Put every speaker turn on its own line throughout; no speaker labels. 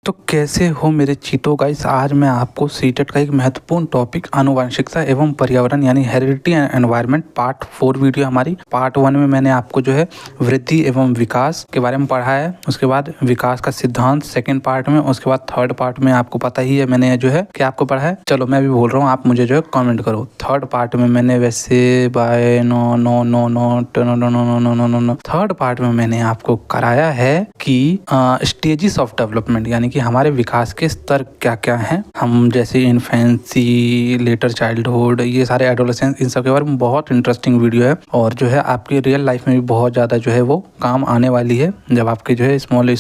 तो कैसे हो मेरे चीतो गाइस। आज मैं आपको सीटेट का एक महत्वपूर्ण टॉपिक आनुवंशिकता एवं पर्यावरण यानी heredity and environment part 4 video हमारी। पार्ट 1 में मैंने आपको जो है वृद्धि एवं विकास के बारे में पढ़ा है। उसके बाद विकास का सिद्धांत सेकंड पार्ट में। उसके बाद थर्ड पार्ट में आपको पता ही है मैंने जो है क्या आपको पढ़ा है। चलो मैं भी बोल रहा हूँ, आप मुझे जो है कॉमेंट करो। थर्ड पार्ट में मैंने वैसे बाय no no no no no no no no no no third part में मैंने आपको कराया है कि स्टेजेस ऑफ डेवलपमेंट यानी कि हमारे विकास के स्तर क्या क्या हैं। हम जैसे इन्फेंसी, लेटर चाइल्डहुड, ये सारे एडोलेसेंस, इन सब के बारे में बहुत इंटरेस्टिंग वीडियो है और जो है आपकी रियल लाइफ में भी बहुत ज़्यादा जो है वो काम आने वाली है। जब आपके जो है स्मॉल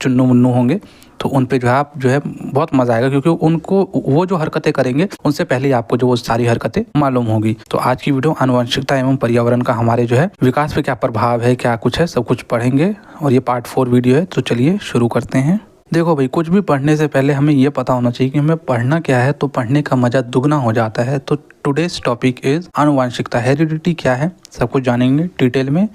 चुन्नू मुन्नू होंगे तो उन पे जो है आप जो है बहुत मजा आएगा, क्योंकि उनको वो जो हरकतें करेंगे उनसे पहले ही आपको जो वो सारी हरकतें मालूम होगी। तो आज की वीडियो आनुवंशिकता एवं पर्यावरण का हमारे जो है विकास पे क्या प्रभाव है, क्या कुछ है, सब कुछ पढ़ेंगे और ये पार्ट 4 वीडियो है। तो चलिए शुरू करते हैं। देखो भाई, कुछ भी पढ़ने से पहले हमें ये पता होना चाहिए कि हमें पढ़ना क्या है, तो पढ़ने का मजा दुगना हो जाता है। तो टुडेज टॉपिक इज आनुवंशिकता। हेरिडिटी क्या है सब कुछ जानेंगे डिटेल में।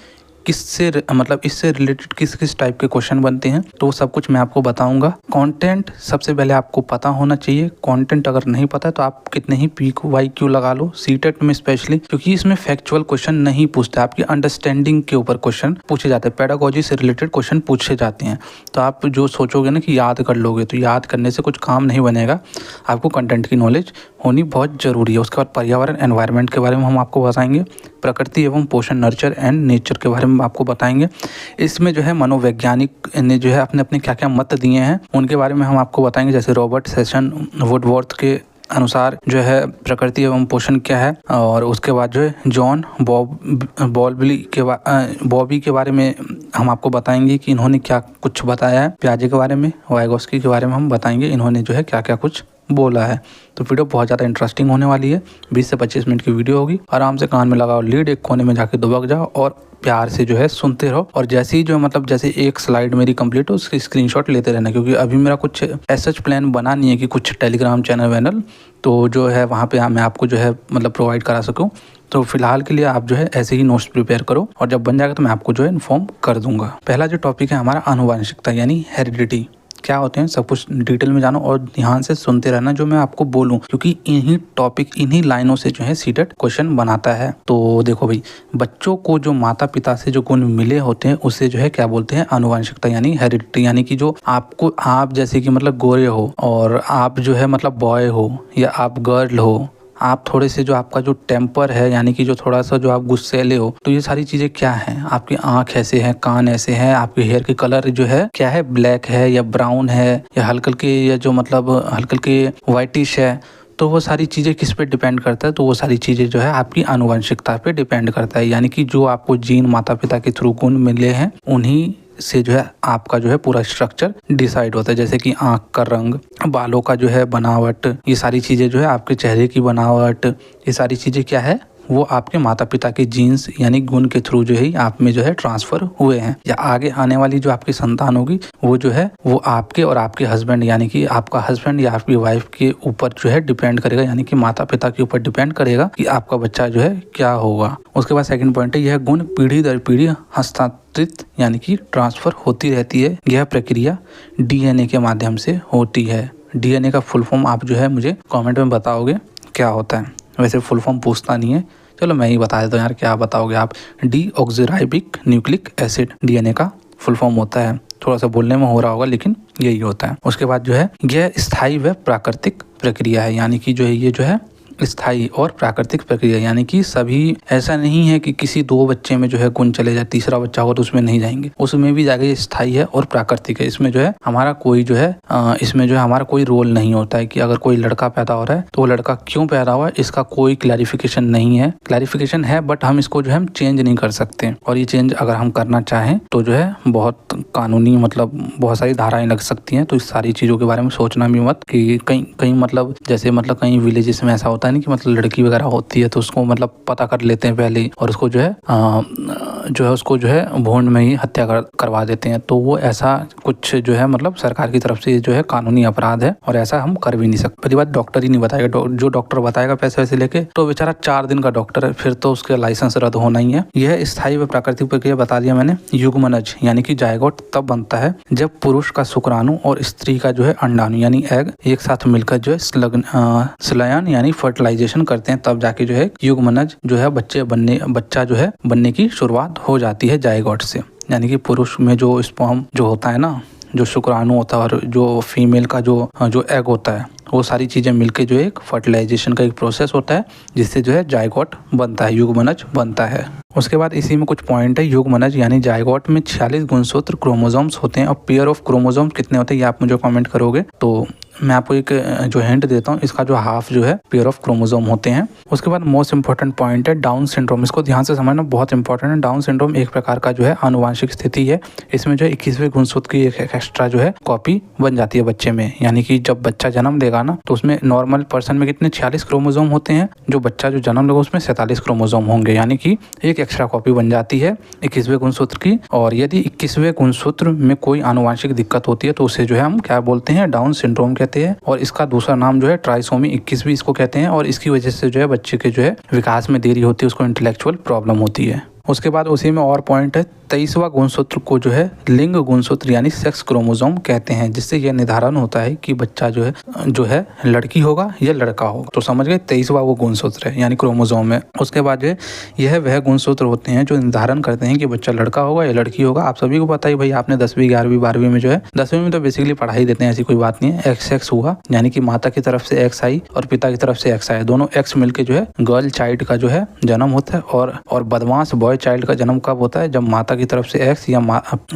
किससे मतलब इससे रिलेटेड किस किस टाइप के क्वेश्चन बनते हैं तो सब कुछ मैं आपको बताऊंगा। कंटेंट सबसे पहले आपको पता होना चाहिए। कंटेंट अगर नहीं पता है तो आप कितने ही PQ लगा लो सीटेट में स्पेशली, क्योंकि इसमें फैक्चुअल क्वेश्चन नहीं पूछते, आपकी अंडरस्टैंडिंग के ऊपर क्वेश्चन पूछे जाते हैं, पेडागोजी से रिलेटेड क्वेश्चन पूछे जाते हैं। तो आप जो सोचोगे ना कि याद कर लोगे, तो याद करने से कुछ काम नहीं बनेगा। आपको कंटेंट की नॉलेज होनी बहुत ज़रूरी है। उसके बाद पर्यावरण एनवायरनमेंट के बारे में हम आपको बताएंगे। प्रकृति एवं पोषण नर्चर एंड नेचर के बारे में आपको बताएंगे। इसमें जो है मनोवैज्ञानिक ने जो है अपने अपने क्या क्या मत दिए हैं उनके बारे में हम आपको बताएंगे। जैसे रॉबर्ट सेशन वुडवर्थ के अनुसार जो है प्रकृति एवं पोषण क्या है। और उसके बाद जो है जॉन बॉबी के बारे में हम आपको बताएंगे कि इन्होंने क्या कुछ बताया है। प्याजे के बारे में, वाइगोस्की के बारे में हम बताएंगे इन्होंने जो है क्या क्या कुछ बोला है। तो वीडियो बहुत ज़्यादा इंटरेस्टिंग होने वाली है। 20 से 25 मिनट की वीडियो होगी। आराम से कान में लगाओ लीड, एक कोने में जाके दुबक जाओ और प्यार से जो है सुनते रहो। और जैसे ही जो मतलब जैसे एक स्लाइड मेरी कंप्लीट हो उसकी स्क्रीनशॉट लेते रहना, क्योंकि अभी मेरा कुछ ऐसा प्लान बना नहीं है कि कुछ टेलीग्राम चैनल तो जो है वहाँ पे मैं आपको जो है मतलब प्रोवाइड करा सकूँ। तो फिलहाल के लिए आप जो है ऐसे ही नोट्स प्रिपेयर करो और जब बन जाएगा तो मैं आपको जो है इन्फॉर्म कर दूंगा। पहला जो टॉपिक है हमारा आनुवंशिकता यानी हेरिडिटी क्या होते हैं, सब कुछ डिटेल में जानो और ध्यान से सुनते रहना जो मैं आपको बोलूं, क्योंकि इन्हीं टॉपिक इन्हीं लाइनों से जो है सीटेट क्वेश्चन बनाता है। तो देखो भाई, बच्चों को जो माता पिता से जो गुण मिले होते हैं उसे जो है क्या बोलते हैं, आनुवंशिकता यानी हेरिडिटी। यानी कि जो आपको, आप जैसे कि मतलब गोरे हो और आप जो है मतलब बॉय हो या आप गर्ल हो, आप थोड़े से जो आपका जो टेम्पर है यानी कि जो थोड़ा सा जो आप गुस्सैले हो, तो ये सारी चीज़ें क्या हैं, आपकी आंख ऐसे हैं, कान ऐसे हैं, आपके हेयर के कलर जो है क्या है, ब्लैक है या ब्राउन है या हल्के के या जो मतलब हल्के के वाइटिश है। तो वो सारी चीज़ें किस पे डिपेंड करता है, तो वो सारी चीज़ें जो है आपकी आनुवंशिकता पे डिपेंड करता है। यानी कि जो आपको जीन माता पिता के थ्रू गुण मिले हैं उन्हीं से जो है आपका जो है पूरा स्ट्रक्चर डिसाइड होता है। जैसे कि आंख का रंग, बालों का जो है बनावट, ये सारी चीज़ें जो है आपके चेहरे की बनावट, ये सारी चीज़ें क्या है, वो आपके माता पिता के जीन्स यानी गुण के थ्रू जो है आप में जो है ट्रांसफर हुए हैं। या आगे आने वाली जो आपकी संतान होगी वो जो है वो आपके और आपके हस्बैंड यानी कि आपका हस्बैंड या आपकी वाइफ के ऊपर जो है डिपेंड करेगा, यानी कि माता पिता के ऊपर डिपेंड करेगा कि आपका बच्चा जो है क्या होगा। उसके बाद सेकंड पॉइंट है, यह गुण पीढ़ी दर पीढ़ी हस्तांतरित यानी कि ट्रांसफर होती रहती है। यह प्रक्रिया DNA के माध्यम से होती है। DNA का फुल फॉर्म आप जो है मुझे कॉमेंट में बताओगे क्या होता है। वैसे फुल फॉर्म पूछता नहीं है, चलो मैं ही बता देता हूँ यार, क्या बताओगे आप। डीऑक्सीराइबिक न्यूक्लिक एसिड DNA का फुल फॉर्म होता है। थोड़ा सा बोलने में हो रहा होगा लेकिन यही होता है। उसके बाद जो है यह स्थायी व प्राकृतिक प्रक्रिया है। यानी कि जो है ये जो है स्थायी और प्राकृतिक प्रक्रिया, यानी कि सभी, ऐसा नहीं है कि किसी 2 बच्चे में जो है गुण चले जाए, तीसरा बच्चा हो तो उसमें नहीं जाएंगे, उसमें भी जाएगा। ये स्थायी है और प्राकृतिक है। इसमें जो है हमारा कोई जो है इसमें जो है हमारा कोई रोल नहीं होता है कि अगर कोई लड़का पैदा हो रहा है तो वो लड़का क्यों पैदा हुआ है, इसका कोई क्लैरिफिकेशन नहीं है। क्लैरिफिकेशन है बट हम इसको जो है हम चेंज नहीं कर सकते, और ये चेंज अगर हम करना चाहें तो जो है बहुत कानूनी मतलब बहुत सारी धाराएं लग सकती हैं। तो इस सारी चीज़ों के बारे में सोचना भी मत कि कहीं मतलब जैसे मतलब कहीं विलेजेस में ऐसा होता होता है नहीं कि मतलब लड़की वगैरह होती है तो उसको मतलब पता कर लेते हैं पहले ही और उसको जो है भ्रूण में ही हत्या करवा देते हैं। तो वो ऐसा कुछ जो है मतलब सरकार की तरफ से जो है कानूनी अपराध है और ऐसा हम कर भी नहीं सकते। पहली बात डॉक्टर ही नहीं बताएगा, जो डॉक्टर बताएगा पैसे वैसे लेके तो बेचारा 4 दिन का डॉक्टर है, फिर तो उसका लाइसेंस रद्द होना ही है। यह स्थायी व प्राकृतिक प्रक्रिया बता दिया मैंने। युग्मनज यानी कि जायगोट तब बनता है जब पुरुष का शुक्राणु और स्त्री का जो है अंडाणु यानी एग एक साथ मिलकर जो है संलयन यानी फर्टिलाइजेशन करते हैं, तब जाके जो है युग्मनज जो है बच्चा जो है बनने की शुरुआत हो जाती है जायगोट से। यानी कि पुरुष में जो स्पर्म जो होता है ना, जो शुक्राणु होता है और जो फीमेल का जो एग होता है, वो सारी चीज़ें मिलके जो एक फर्टिलाइजेशन का एक प्रोसेस होता है जिससे जो है जायगोट बनता है, युग्मनज बनता है। उसके बाद इसी में कुछ पॉइंट है। युग्मनज यानी जायगोट में 46 गुणसूत्र क्रोमोसोम्स होते हैं और पेयर ऑफ क्रोमोसोम्स कितने होते हैं ये आप मुझे कमेंट करोगे। तो मैं आपको एक जो हिंट देता हूँ, इसका जो हाफ जो है पेयर ऑफ क्रोमोसोम होते हैं। उसके बाद मोस्ट इंपॉर्टेंट पॉइंट है डाउन सिंड्रोम। इसको ध्यान से समझना, बहुत इंपॉर्टेंट है। डाउन सिंड्रोम एक प्रकार का जो है आनुवांशिक स्थिति है। इसमें जो 21वें गुणसूत्र की एक एक्स्ट्रा जो है कॉपी बन जाती है बच्चे में। यानी कि जब बच्चा जन्म लेगा ना तो उसमें नॉर्मल पर्सन में कितने 46 क्रोमोसोम होते हैं, जो बच्चा जो जन्म लेगा उसमें 47 क्रोमोसोम होंगे, यानी कि एक एक्स्ट्रा कॉपी बन जाती है 21वें गुणसूत्र की। और यदि 21वें गुणसूत्र में कोई आनुवांशिक दिक्कत होती है तो उसे जो है हम क्या बोलते हैं, डाउन सिंड्रोम कहते हैं। और इसका दूसरा नाम जो है ट्राइसोमी 21 भी इसको कहते हैं। और इसकी वजह से जो है बच्चे के जो है विकास में देरी होती है, उसको इंटेलेक्चुअल प्रॉब्लम होती है। उसके बाद उसी में और पॉइंट है 23वां गुणसूत्र को जो है लिंग गुणसूत्र यानी सेक्स क्रोमोसोम कहते हैं, जिससे यह निर्धारण होता है कि बच्चा जो है लड़की होगा या लड़का होगा। तो समझ गए, 23वां वो गुणसूत्र है यानी क्रोमोसोम है। उसके बाद जो है यह वह गुणसूत्र होते हैं जो निर्धारण करते हैं कि बच्चा लड़का होगा या लड़की होगा। आप सभी को पता ही भाई, आपने 10वीं 11वीं 12वीं में जो है 10वीं में तो बेसिकली पढ़ाई देते हैं, ऐसी कोई बात नहीं है। एक्स एक्स हुआ यानी कि माता की तरफ से एक्स आई और पिता की तरफ से एक्स आए, दोनों एक्स मिलके जो है गर्ल चाइल्ड का जो है जन्म होता है। और बदमाश बॉय चाइल्ड का जन्म कब होता है, जब माता की तरफ से एक्स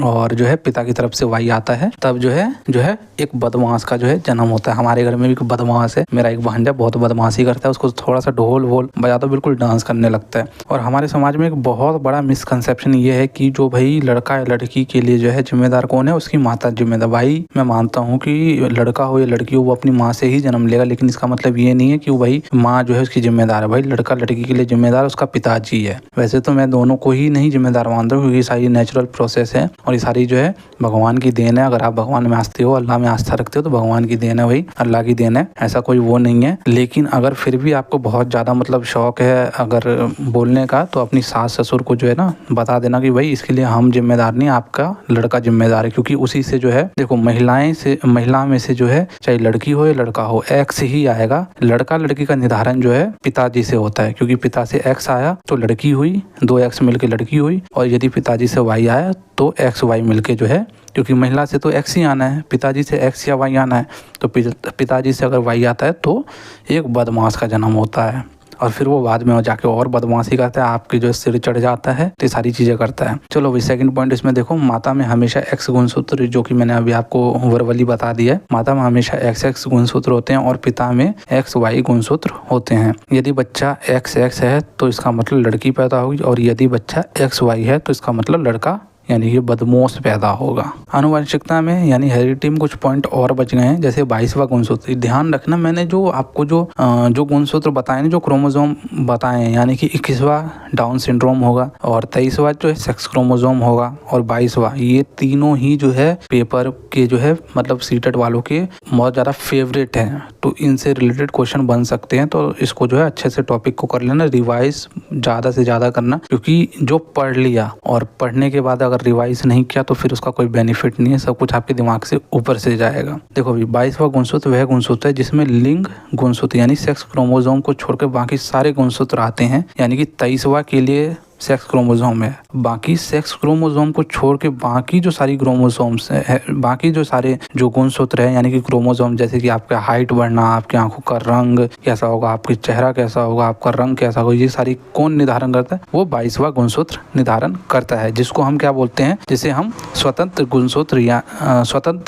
और जो है पिता की तरफ से वाई आता है, तब जो है एक बदमाश का जो है जन्म होता है। हमारे घर में भी बदमाश है, मेरा एक भांजा बहुत बदमाशी करता है, उसको थोड़ा सा ढोल वोल बजाता बिल्कुल डांस करने लगता है। और हमारे समाज में एक बहुत बड़ा मिसकंसेप्शन ये है कि जो भाई लड़का या लड़की के लिए जो है जिम्मेदार कौन है, उसकी माता जिम्मेदार। भाई मैं मानता हूँ कि लड़का हो या लड़की हो वो अपनी माँ से ही जन्म लेगा, लेकिन इसका मतलब ये नहीं है कि वो भाई माँ जो है उसकी जिम्मेदार है। भाई लड़का लड़की के लिए जिम्मेदार उसका पिताजी है। वैसे तो मैं दोनों को ही नहीं जिम्मेदार मानता हूँ, क्योंकि सारी नेचुरल प्रोसेस है और ये सारी जो है भगवान की देन है। अगर आप भगवान में आस्ते हो, अल्लाह में आस्था रखते हो तो भगवान की देन है, भाई अल्लाह की देन है, ऐसा कोई वो नहीं है। लेकिन अगर फिर भी आपको बहुत ज़्यादा मतलब शौक है अगर बोलने का, तो अपनी सास ससुर को जो है ना बता देना कि भाई इसके लिए हम जिम्मेदार नहीं, आपका लड़का जिम्मेदार है। क्योंकि उसी से जो है देखो महिला में से जो है चाहे लड़की हो या लड़का हो एक्स ही आएगा। लड़का लड़की का निर्धारण जो है पिताजी से होता है, क्योंकि पिता से एक्स आया तो लड़की हुई, 2 एक्स मिलकर लड़की हुई। और यदि पिताजी से वाई आया तो एक्स वाई मिलके जो है, क्योंकि महिला से तो एक्स ही आना है, पिताजी से एक्स या वाई आना है, तो पिताजी से अगर वाई आता है तो एक बदमाश का जन्म होता है। और फिर वो बाद में जाके और बदमाशी करता है, आपके जो सिर चढ़ जाता है, तो सारी चीज़ें करता है। चलो भाई सेकंड पॉइंट इसमें देखो, माता में हमेशा एक्स गुणसूत्र, जो कि मैंने अभी आपको वर्बली बता दिया है, माता में हमेशा एक्स गुणसूत्र होते हैं और पिता में एक्स वाई गुणसूत्र होते हैं। यदि बच्चा एक्स है तो इसका मतलब लड़की पैदा होगी, और यदि बच्चा एक्स वाई है तो इसका मतलब लड़का यानी कि बदमाश पैदा होगा। आनुवंशिकता में यानी हेरिडिटी में कुछ पॉइंट और बच गए हैं, जैसे 22वां गुणसूत्र। ध्यान रखना, मैंने जो आपको जो गुणसूत्र बताए ना, जो क्रोमोसोम बताए हैं, यानी कि 21वां डाउन सिंड्रोम होगा और 23वां जो है सेक्स क्रोमोसोम होगा और 22वां, ये तीनों ही जो है पेपर के जो है मतलब सीटेट वालों के बहुत ज़्यादा फेवरेट हैं। तो इनसे रिलेटेड क्वेश्चन बन सकते हैं, तो इसको जो है अच्छे से टॉपिक को कर लेना, रिवाइज ज़्यादा से ज़्यादा करना, क्योंकि जो पढ़ लिया और पढ़ने के बाद अगर रिवाइज नहीं किया तो फिर उसका कोई बेनिफिट नहीं है, सब कुछ आपके दिमाग से ऊपर से जाएगा। देखो अभी 22वां गुणसूत्र वह गुणसूत्र है जिसमें लिंग गुणसूत्र यानी सेक्स क्रोमोसोम को छोड़कर बाकी सारे गुणसूत्र आते हैं। यानी कि 23वां के लिए सेक्स क्रोमोसोम है, बाकी सेक्स क्रोमोसोम को छोड़ के बाकी जो सारी क्रोमोसोम्स है, बाकी जो सारे जो गुणसूत्र है यानी कि क्रोमोसोम, जैसे कि आपका हाइट बढ़ना, आपकी आंखों का रंग कैसा होगा, आपकी चेहरा कैसा होगा, आपका रंग कैसा होगा, ये सारी कौन निर्धारण करता है, वो 22वां गुणसूत्र निर्धारण करता है, जिसको हम क्या बोलते हैं, जिसे हम स्वतंत्र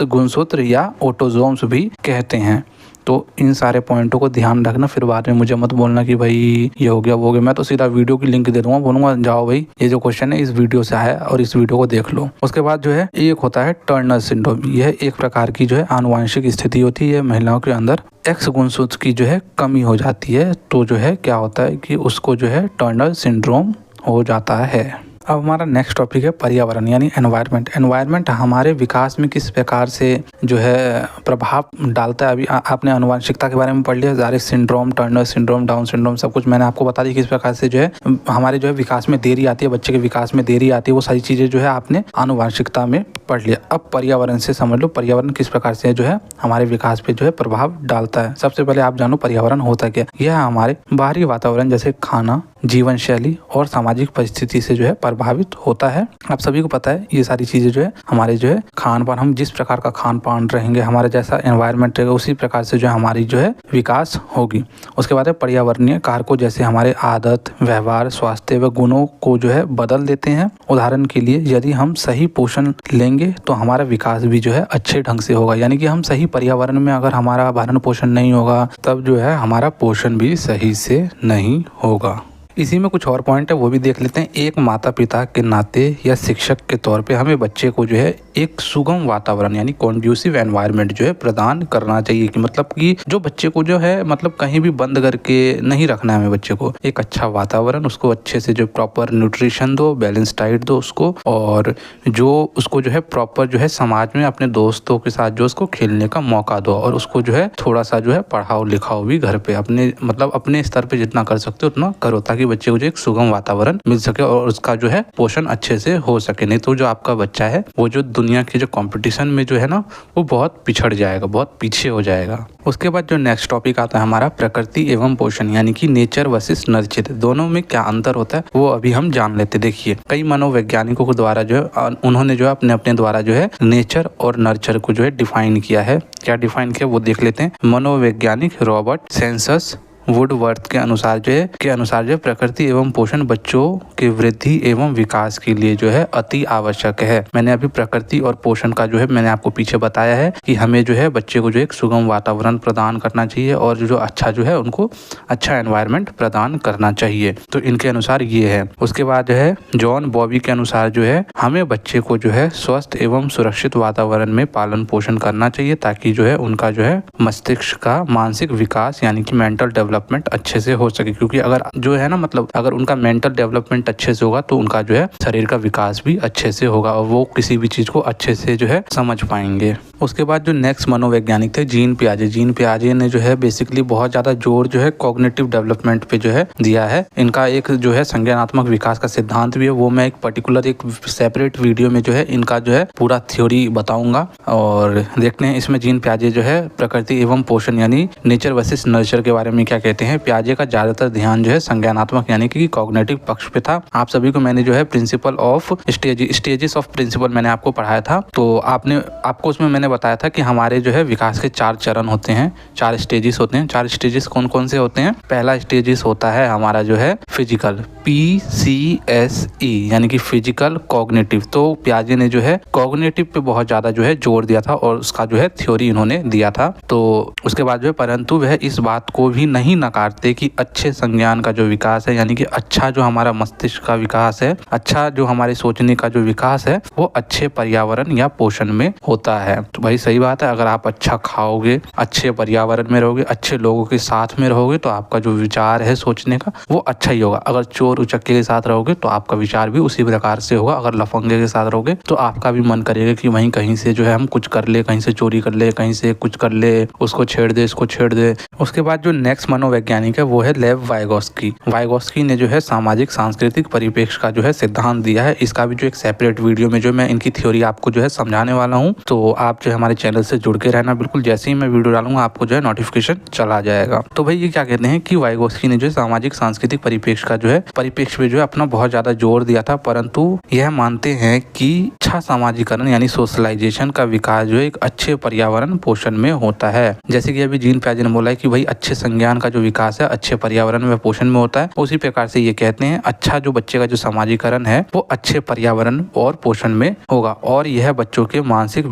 गुणसूत्र या ऑटोसोम्स भी कहते हैं। तो इन सारे पॉइंटों को ध्यान रखना, फिर बाद में मुझे मत बोलना कि भाई ये हो गया वो हो गया। मैं तो सीधा वीडियो की लिंक दे दूंगा, बोलूंगा जाओ भाई ये जो क्वेश्चन है इस वीडियो से आया और इस वीडियो को देख लो। उसके बाद जो है एक होता है टर्नर सिंड्रोम। यह एक प्रकार की जो है आनुवंशिक स्थिति होती है, महिलाओं के अंदर एक्स गुणसूत्र की जो है कमी हो जाती है, तो जो है क्या होता है कि उसको जो है टर्नर सिंड्रोम हो जाता है। अब हमारा नेक्स्ट टॉपिक है पर्यावरण यानी एनवायरनमेंट। एनवायरनमेंट हमारे विकास में किस प्रकार से जो है प्रभाव डालता है। अभी आपने आनुवंशिकता के बारे में पढ़ लिया, ज़ायरेस syndrome, Turner syndrome, Down syndrome, सब कुछ मैंने आपको बता दी किस प्रकार से जो है हमारे जो है विकास में देरी आती है, बच्चे के विकास में देरी आती है। वो सारी चीज़ें जो है आपने आनुवंशिकता में पढ़ लिया। अब पर्यावरण से समझ लो पर्यावरण किस प्रकार से जो है हमारे विकास पे जो है प्रभाव डालता है। सबसे पहले आप जानो पर्यावरण होता क्या। यह हमारे बाहरी वातावरण जैसे खाना, जीवन शैली और सामाजिक परिस्थिति से जो है प्रभावित होता है। आप सभी को पता है ये सारी चीजें जो है हमारे जो है खान पान, हम जिस प्रकार का खान पान रहेंगे, हमारे जैसा एनवायरनमेंट रहेगा, उसी प्रकार से जो है हमारी जो है विकास होगी। उसके बाद है पर्यावरणीय कारकों जैसे हमारे आदत, व्यवहार, स्वास्थ्य व गुणों को जो है बदल देते हैं। उदाहरण के लिए यदि हम सही पोषण लेंगे तो हमारा विकास भी जो है अच्छे ढंग से होगा। यानी कि हम सही पर्यावरण में अगर हमारा भरण पोषण नहीं होगा तब जो है हमारा पोषण भी सही से नहीं होगा। इसी में कुछ और पॉइंट है वो भी देख लेते हैं। एक माता पिता के नाते या शिक्षक के तौर पे हमें बच्चे को जो है एक सुगम वातावरण यानी कॉन्ड्यूसिव एनवायरनमेंट जो है प्रदान करना चाहिए। कि मतलब कि जो बच्चे को जो है मतलब कहीं भी बंद करके नहीं रखना है हमें बच्चे को। एक अच्छा वातावरण, उसको अच्छे से जो प्रॉपर न्यूट्रिशन दो, बैलेंस डाइट दो उसको, और जो उसको जो है प्रॉपर जो है समाज में अपने दोस्तों के साथ जो उसको खेलने का मौका दो, और उसको जो है थोड़ा सा जो है पढ़ाओ लिखाओ भी घर पे अपने मतलब अपने स्तर पे जितना कर सकते हो उतना करो, ताकि बच्चे को जो एक सुगम वातावरण मिल सके और उसका जो है पोषण अच्छे से हो सके। नहीं तो जो आपका बच्चा है वो जो दुनिया के जो कंपटीशन में जो है ना वो बहुत पिछड़ जाएगा, बहुत पीछे हो जाएगा। उसके बाद जो नेक्स्ट टॉपिक आता है हमारा प्रकृति एवं पोषण यानी कि नेचर वर्सेस नर्चर। दोनों में क्या अंतर होता है वो अभी हम जान लेते। देखिए कई मनोवैज्ञानिकों के द्वारा जो है उन्होंने जो है अपने द्वारा जो है नेचर और नर्चर को जो है डिफाइन किया है। क्या डिफाइन किया वो देख लेते हैं। मनोवैज्ञानिक रॉबर्ट सेंसस वुडवर्थ के अनुसार जो है प्रकृति एवं पोषण बच्चों के वृद्धि एवं विकास के लिए जो है अति आवश्यक है। मैंने अभी प्रकृति और पोषण का जो है मैंने आपको पीछे बताया है कि हमें जो है बच्चे को जो एक सुगम वातावरण प्रदान करना चाहिए और जो अच्छा जो है उनको अच्छा एनवायरनमेंट प्रदान करना चाहिए। तो इनके अनुसार ये है। उसके बाद जो है जॉन बॉबी के अनुसार जो है हमें बच्चे को जो है स्वस्थ एवं सुरक्षित वातावरण में पालन पोषण करना चाहिए, ताकि जो है उनका जो है मस्तिष्क का मानसिक विकास यानी कि मेंटल डेवलपमेंट अच्छे से हो सके। क्योंकि अगर जो है ना मतलब अगर उनका मेंटल डेवलपमेंट अच्छे से होगा तो उनका जो है शरीर का विकास भी अच्छे से होगा और वो किसी भी चीज को अच्छे से जो है समझ पाएंगे। उसके बाद जो नेक्स्ट मनोवैज्ञानिक थे जीन पियाजे ने जो है बेसिकली बहुत ज्यादा जोर जो है कॉग्निटिव डेवलपमेंट पे जो है दिया है। इनका एक जो है संज्ञानात्मक विकास का सिद्धांत भी है, वो मैं एक पर्टिकुलर एक सेपरेट वीडियो में जो है इनका जो है पूरा थ्योरी बताऊंगा। और देखते हैं इसमें जीन पियाजे जो है प्रकृति एवं पोषण यानी नेचर वर्सेस नर्चर के बारे में क्या कहते हैं। पियाजे का ज्यादातर ध्यान जो है संज्ञानात्मक यानी कि कॉग्निटिव पक्ष पे था। आप सभी को मैंने जो है principle of stages of principle मैंने आपको पढ़ाया था, तो आपको उसमें मैंने बताया था कि हमारे जो है विकास के 4 चरण होते हैं, 4 स्टेजेस होते हैं। 4 स्टेजेस कौन कौन से होते हैं। पहला स्टेजेस होता है हमारा जो है फिजिकल PCSE यानी कि फिजिकल कॉग्निटिव। तो पियाजे ने जो है कॉग्निटिव पे बहुत ज्यादा जो है जोर दिया था और उसका जो है थ्योरी इन्होंने दिया था। तो उसके बाद जो है परंतु वह इस बात को भी नहीं नकारते कि अच्छे संज्ञान का जो विकास है यानी कि अच्छा जो हमारा मस्तिष्क का विकास है, अच्छा जो हमारे सोचने का जो विकास है वो अच्छे पर्यावरण या पोषण में होता है। तो भाई सही बात है, अगर आप अच्छा खाओगे, अच्छे पर्यावरण में रहोगे, अच्छे लोगों के साथ में रहोगे तो आपका जो विचार है सोचने का वो अच्छा ही होगा। अगर चोर उचक्के के साथ रहोगे तो आपका विचार भी उसी प्रकार से होगा। अगर लफंगे के साथ रहोगे तो आपका भी मन करेगा कि वहीं कहीं से जो है हम कुछ कर ले, कहीं से चोरी कर ले, कहीं से कुछ कर ले, उसको छेड़ दे, इसको छेड़ दे। उसके बाद जो नेक्स्ट मनोवैज्ञानिक है वो है लेव वाइगोस्की ने जो है सामाजिक सांस्कृतिक परिप्रेक्ष्य का जो है सिद्धांत दिया है। इसका भी जो एक सेपरेट वीडियो में जो मैं इनकी थ्योरी आपको जो है समझाने वाला हूँ, तो आप जो है हमारे चैनल से जुड़ के रहना। बिल्कुल जैसे ही मैं वीडियो डालूंगा आपको जो है नोटिफिकेशन चला जाएगा। तो भाई ये क्या कहते हैं कि वाइगोस्की ने जो है सामाजिक सांस्कृतिक परिप्रेक्ष्य का जो है परिप्रेक्ष्य में जो है अपना बहुत ज्यादा जोर दिया था, परंतु यह मानते हैं कि अच्छा सामाजिकरण यानी सोशलाइजेशन का विकास जो एक अच्छे पर्यावरण पोषण में होता है। जैसे कि अभी जीन पियाजे ने बोला है कि भाई अच्छे संज्ञान का जो विकास है अच्छे पर्यावरण व पोषण में होता है। उसी प्रकार से ये कहते हैं अच्छा जो बच्चे का जो समाजीकरण है वो अच्छे पर्यावरण और पोषण में होगा और यह बच्चों के मानसिक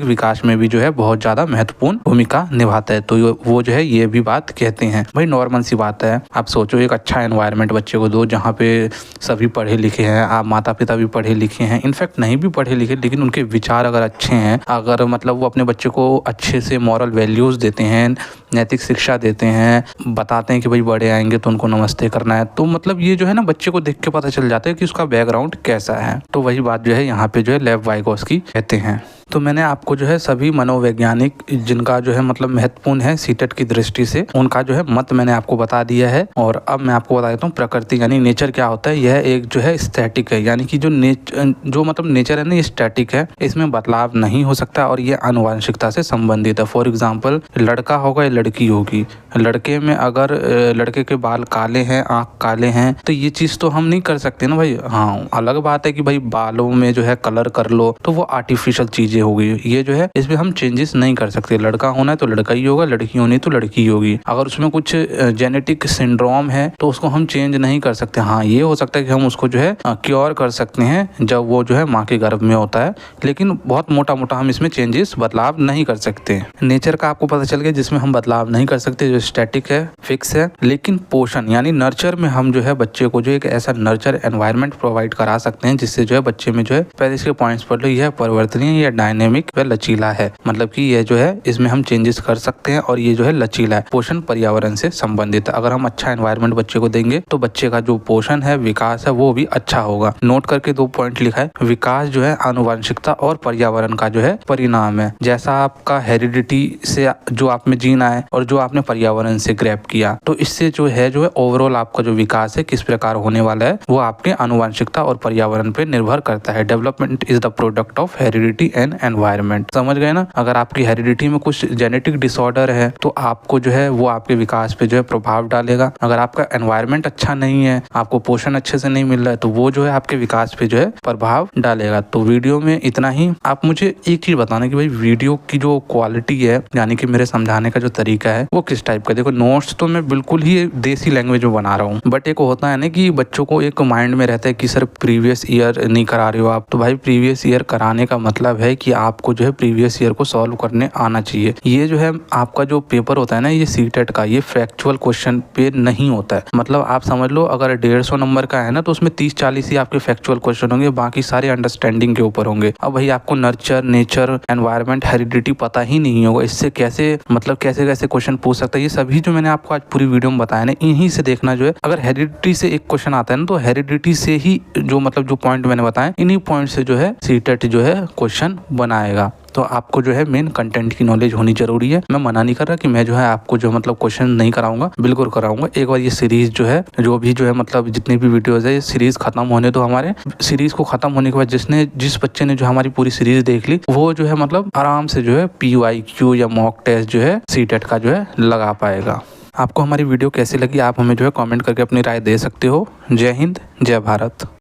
विकास में भी जो है बहुत ज्यादा महत्वपूर्ण भूमिका निभाता है। तो वो जो है ये भी बात कहते हैं। भाई नॉर्मल सी बात है, आप सोचो एक अच्छा एनवायरनमेंट बच्चे को दो जहाँ पे सभी पढ़े लिखे हैं, आप माता पिता भी पढ़े लिखे हैं, इनफैक्ट नहीं भी पढ़े लिखे लेकिन उनके विचार अगर अच्छे हैं, अगर मतलब वो अपने बच्चे को अच्छे से मॉरल वैल्यूज देते हैं, नैतिक शिक्षा देते हैं, बताते हैं कि भाई बड़े आएंगे तो उनको नमस्ते करना है, तो मतलब ये जो है ना बच्चे को देख के पता चल जाता है कि उसका बैकग्राउंड कैसा है। तो वही बात जो है यहाँ पे जो है लेव वाइगोस्की कहते हैं। तो मैंने आपको जो है सभी मनोवैज्ञानिक जिनका जो है मतलब महत्वपूर्ण है सीटेट की दृष्टि से, उनका जो है मत मैंने आपको बता दिया है। और अब मैं आपको बता देता हूँ प्रकृति यानी नेचर क्या होता है। यह एक जो है स्टैटिक है, यानी कि जो मतलब नेचर है ना ये स्टैटिक है, इसमें बदलाव नहीं हो सकता और ये आनुवंशिकता से संबंधित है। फॉर एग्जाम्पल लड़का होगा या लड़की होगी, लड़के में अगर लड़के के बाल काले हैं, आँख काले हैं, तो ये चीज़ तो हम नहीं कर सकते ना भाई। हाँ अलग बात है कि भाई बालों में जो है कलर कर लो तो वो आर्टिफिशियल चीज़ें हो गई, ये जो है इसमें हम चेंजेस नहीं कर सकते। लड़का होना है तो लड़का ही होगा, लड़की होनी तो लड़की ही होगी। अगर उसमें कुछ जेनेटिक सिंड्रोम है तो उसको हम चेंज नहीं कर सकते। हाँ ये हो सकता है कि हम उसको जो है क्योर कर सकते हैं जब वो जो है माँ के गर्भ में होता है, लेकिन बहुत मोटा मोटा हम इसमें चेंजेस बदलाव नहीं कर सकते। नेचर का आपको पता चल गया जिसमें हम बदलाव नहीं कर सकते, जो स्टैटिक है, फिक्स है। लेकिन पोषण यानी नर्चर में हम जो है बच्चे को जो एक ऐसा नर्चर एनवायरनमेंट प्रोवाइड करा सकते हैं जिससे जो है बच्चे में जो है पहले इसके पॉइंट्स पढ़ लो, यह परिवर्तनीय या डायनेमिक व लचीला है। मतलब कि यह जो है इसमें हम चेंजेस कर सकते हैं और ये जो है लचीला है। पोषण पर्यावरण से संबंधित है। अगर हम अच्छा एनवायरनमेंट बच्चे को देंगे तो बच्चे का जो पोषण है, विकास है, वो भी अच्छा होगा। नोट करके 2 पॉइंट लिखा है। विकास जो है आनुवंशिकता और पर्यावरण का जो है परिणाम है। जैसा आपका हेरिडिटी से जो आप में जीन आए और जो आपने पर्यावरण से ग्रैब किया, तो इससे जो है ओवरऑल आपका जो विकास है किस प्रकार होने वाला है वो आपके आनुवंशिकता और पर्यावरण पे निर्भर करता है। Development is the product of heredity and environment. समझ गए ना। अगर आपकी हेरिडिटी में कुछ जेनेटिक डिसऑर्डर है तो आपको जो है वो आपके विकास पे जो है प्रभाव डालेगा। अगर आपका एनवायरनमेंट अच्छा नहीं है, आपको पोषण अच्छे से नहीं मिल रहा है, तो वो जो है आपके विकास पे जो है प्रभाव डालेगा। तो वीडियो में इतना ही। आप मुझे एक चीज बताना कि भाई वीडियो की जो क्वालिटी है यानी कि मेरे समझाने का जो तरीका है वो किस टाइप का। देखो नोट्स तो मैं बिल्कुल ही देसी लैंग्वेज में बना रहा हूँ, बट एक होता है ना कि बच्चों को एक माइंड में रहता है कि सर प्रीवियस ईयर नहीं करा रहे हो आप, तो भाई प्रीवियस ईयर कराने का मतलब है कि आपको जो है प्रीवियस ईयर को सॉल्व करने आना चाहिए। ये जो है आपका जो पेपर होता है ना ये सीटेट का, ये फैक्चुअल क्वेश्चन पे नहीं होता है। मतलब आप समझ लो अगर 150 नंबर का है ना तो उसमें 30-40 ही आपके फैक्चुअल क्वेश्चन होंगे, बाकी सारे अंडरस्टैंडिंग के ऊपर होंगे। अब भाई आपको नर्चर, नेचर, एनवायरनमेंट, हेरिडिटी पता ही नहीं होगा, इससे कैसे मतलब कैसे कैसे क्वेश्चन पूछ सकता है। ये सभी जो मैंने आपको आज पूरी वीडियो में बताया ना इन्हीं से देखना जो है। अगर हेरिडिटी से एक क्वेश्चन आता है ना तो हेरिडिटी से ही जो मतलब जो पॉइंट मैंने बताया इन्हीं पॉइंट से जो है सीटेट जो है क्वेश्चन बनाएगा। तो आपको जो है मेन कंटेंट की नॉलेज होनी जरूरी है। मैं मना नहीं कर रहा कि मैं जो है आपको जो मतलब क्वेश्चन नहीं कराऊंगा, बिल्कुल कराऊंगा। एक बार ये सीरीज जो है जो भी जो है मतलब जितनी भी वीडियोस है ये सीरीज खत्म होने दो। हमारे सीरीज को खत्म होने के बाद जिस बच्चे ने जो हमारी पूरी सीरीज देख ली वो जो है मतलब आराम से जो है PYQ या मॉक टेस्ट जो है सीटेट का जो है लगा पाएगा। आपको हमारी वीडियो कैसी लगी आप हमें जो है कमेंट करके अपनी राय दे सकते हो। जय हिंद, जय भारत।